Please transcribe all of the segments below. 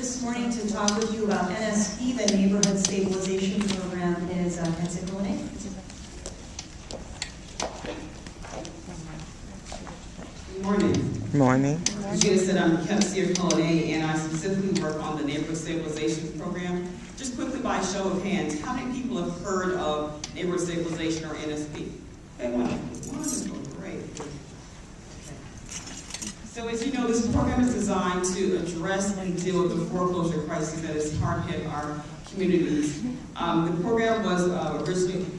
this morning to talk with you about NSP, the Neighborhood Stabilization Program, is Nancy Colonnay. Good morning. Good morning. As you said, I'm Nancy Colonnay, and I specifically work on the Neighborhood Stabilization Program. Just quickly, by a show of hands, how many people have heard of Neighborhood Stabilization or NSP? Okay, wonderful, great. So as you know, this program is designed to address and deal with the foreclosure crisis that has hard hit our communities. The program was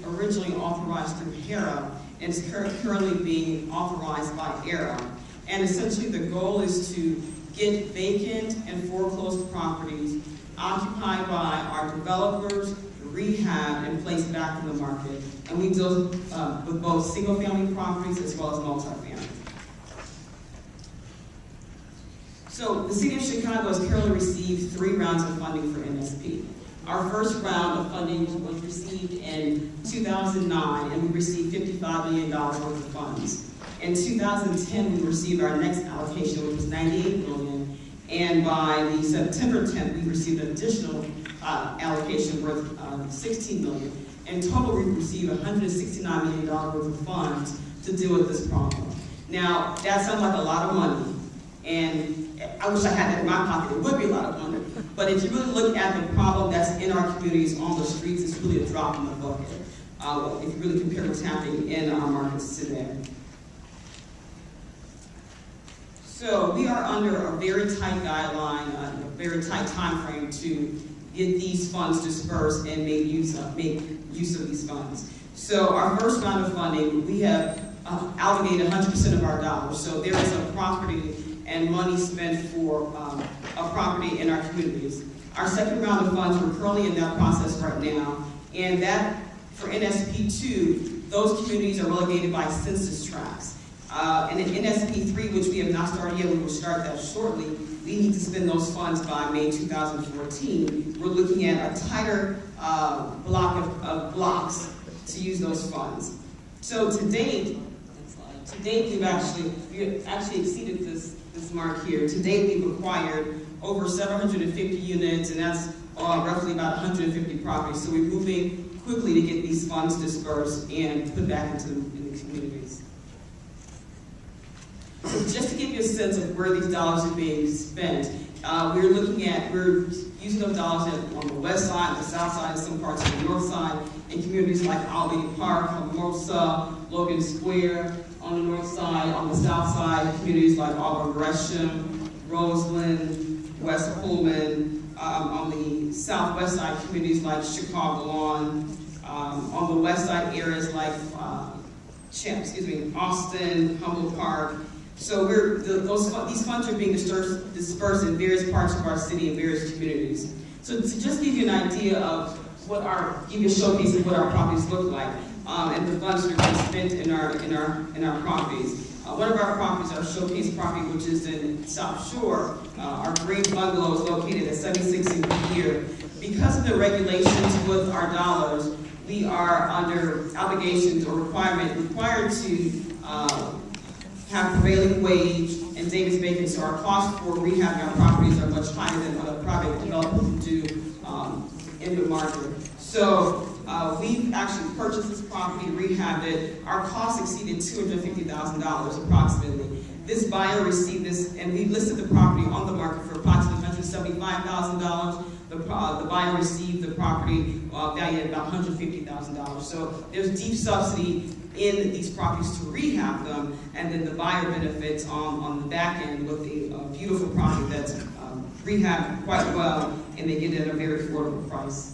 originally authorized through HERA and is currently being authorized by ERA. And essentially the goal is to get vacant and foreclosed properties occupied by our developers, rehab, and placed back in the market. And we deal with both single-family properties as well as multifamily. So the City of Chicago has currently received 3 rounds of funding for NSP. Our first round of funding was received in 2009, and we received $55 million worth of funds. In 2010, we received our next allocation, which was $98 million, and by the September 10th, we received an additional allocation worth $16 million. In total, we received $169 million worth of funds to deal with this problem. Now, that sounds like a lot of money, and I wish I had that in my pocket. It would be a lot of money. But if you really look at the problem that's in our communities on the streets, it's really a drop in the bucket. If you really compare what's happening in our markets today. So we are under a very tight guideline, a very tight time frame to get these funds dispersed and make use of these funds. So our first round of funding, we have allocated 100% of our dollars. So there is a property and money spent for a property in our communities. Our second round of funds, we're currently in that process right now, and that for NSP2, those communities are relegated by census tracts. And in NSP3, which we have not started yet, we will start that shortly, we need to spend those funds by May 2014. We're looking at a tighter block of blocks to use those funds. So to date, we've actually exceeded this mark here. To date, we've acquired over 750 units, and that's roughly about 150 properties. So we're moving quickly to get these funds dispersed and put back into the communities. So just to give you a sense of where these dollars are being spent, we're using those dollars on the west side, the south side, and some parts of the north side, in communities like Albany Park, Hermosa, Logan Square, on the north side, on the south side, communities like Auburn Gresham, Roseland, West Pullman, on the southwest side, communities like Chicago on the west side, areas like Austin, Humboldt Park. So these funds are being dispersed in various parts of our city and various communities. So to just give you an idea of give you a showcase of what our properties look like, and the funds that are being spent in our properties. One of our properties, our showcase property, which is in South Shore, our green bungalow is located at 76 a year. Because of the regulations with our dollars, we are under obligations or required to have prevailing wage and days vacant, so our costs for rehabbing our properties are much higher than what a private developer can do in the market. So we've actually purchased this property, rehabbed it. Our costs exceeded $250,000 approximately. This buyer received this, and we listed the property on the market for approximately $175,000. The buyer received the property valued at about $150,000. So there's deep subsidy in these properties to rehab them, and then the buyer benefits on the back end with a beautiful property that's rehabbed quite well, and they get it at a very affordable price.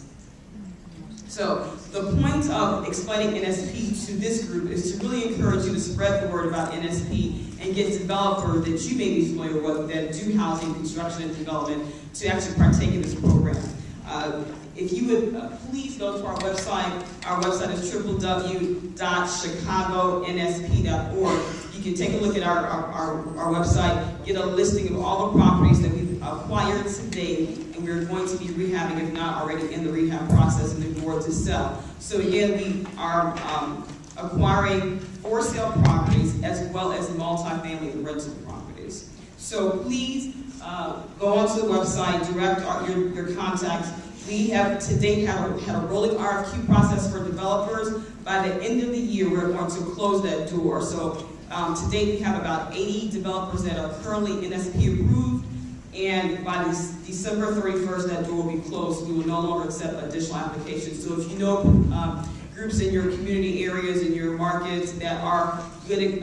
So the point of explaining NSP to this group is to really encourage you to spread the word about NSP and get developers that you may be familiar with that do housing, construction, and development to actually partake in this program. If you would please go to our website. Our website is www.chicagonsp.org. You can take a look at our website, get a listing of all the properties that we've acquired to date, and we're going to be rehabbing, if not already in the rehab process, and the board to sell. So again, we are acquiring for sale properties as well as multifamily and rental properties. So please go onto the website, direct your contacts. We have to date had a rolling RFQ process for developers. By the end of the year, we're going to close that door. So to date, we have about 80 developers that are currently NSP approved. And by December 31st, that door will be closed. We will no longer accept additional applications. So if you know groups in your community areas, in your markets that are good,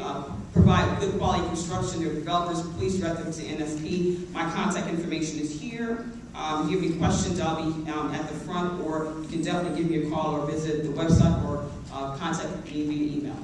provide good quality construction, or developers, please direct them to NSP. My contact information is here. If you have any questions, I'll be at the front, or you can definitely give me a call or visit the website or contact me via email.